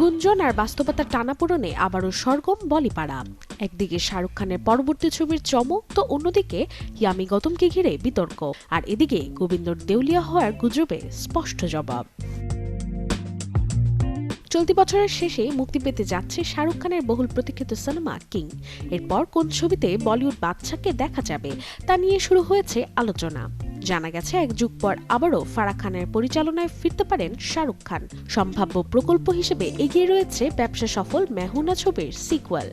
গুঞ্জন আর বাস্তবতার টানাপোড়েনে আবারও সরগম বলিপাড়া। একদিকে শাহরুখ খানের পরবর্তী ছবির চমক, তো অন্যদিকে ইয়ামি গৌতমকে ঘিরে বিতর্ক। আর এদিকে গোবিন্দর দেউলিয়া হওয়ার গুজবে স্পষ্ট জবাব। চলতি বছরের শেষে মুক্তি পেতে যাচ্ছে শাহরুখ খানের বহুল প্রতীক্ষিত সিনেমা কিং। এরপর কোন ছবিতে বলিউড বাদশাকে দেখা যাবে তা নিয়ে শুরু হয়েছে আলোচনা। জানা গেছে এক যুগ পর আবারও ফারাহ খানের পরিচালনায় ফিরতে পারেন শাহরুখ খান। সম্ভাব্য প্রকল্প হিসেবে এগিয়ে রয়েছে ব্যবসা সফল मैं हूं ना ছবির সিকুয়েল।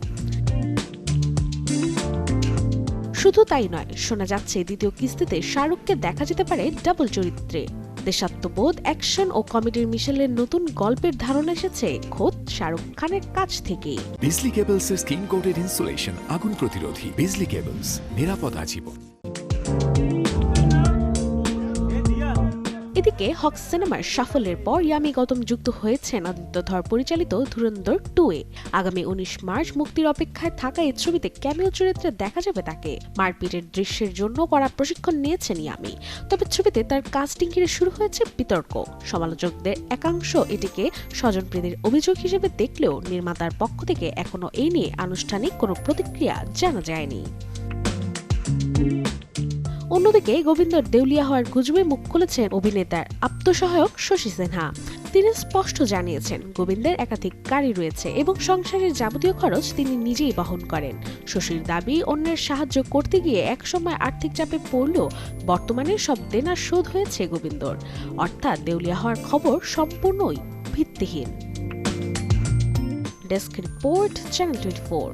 শুধু তাই নয়, শোনা যাচ্ছে দ্বিতীয় কিস্তিতে শাহরুখকে দেখা যেতে পারে ডাবল চরিত্রে। দেশাত্মবোধ, অ্যাকশন ও কমেডির মিশেলের নতুন গল্পের ধারণা এসেছে খোদ শাহরুখ খানের কাছ থেকেই। বিজলি কেবলসের স্কিন কোটেড ইনসুলেশন আগুন প্রতিরোধী। বিজলি কেবলস, নিরাপদ আজীবন। এদিকে হক সিনেমার সাফল্যের পর ইয়ামি গৌতম যুক্ত হয়েছেন আদিত্য ধর পরিচালিত ধুরন্ধর 2-এ। আগামী 19 মার্চ মুক্তির অপেক্ষায় থাকা এই ছবিতে ক্যামিও চরিত্রে দেখা যাবে তাকে। মারপিটের দৃশ্যের জন্য কড়া প্রশিক্ষণ নিয়েছেন ইয়ামি। তবে ছবিতে তার কাস্টিং ঘিরে শুরু হয়েছে বিতর্ক। সমালোচকদের একাংশ এটিকে স্বজনপ্রীতির অভিযোগ হিসেবে দেখলেও নির্মাতার পক্ষ থেকে এখনো এই নিয়ে আনুষ্ঠানিক কোনো প্রতিক্রিয়া জানা যায়নি। অন্যদিকে গোবিন্দর দেউলিয়া হওয়ার গুজবে মুখ খুলেছেন অভিনেতার আত্মসহায়ক শশী সিনহা। তিনি স্পষ্ট জানিয়েছেন গোবিন্দের একাধিক গাড়ি রয়েছে এবং সংসারের যাবতীয় খরচ তিনি নিজেই বহন করেন। শশীর দাবি, অন্যের সাহায্য করতে গিয়ে একসময় আর্থিক চাপে পড়লেও বর্তমানে সব দেনা শোধ হয়েছে গোবিন্দর। অর্থাৎ দেউলিয়া হওয়ার খবর সম্পূর্ণই ভিত্তিহীন। Desk report, channel 24।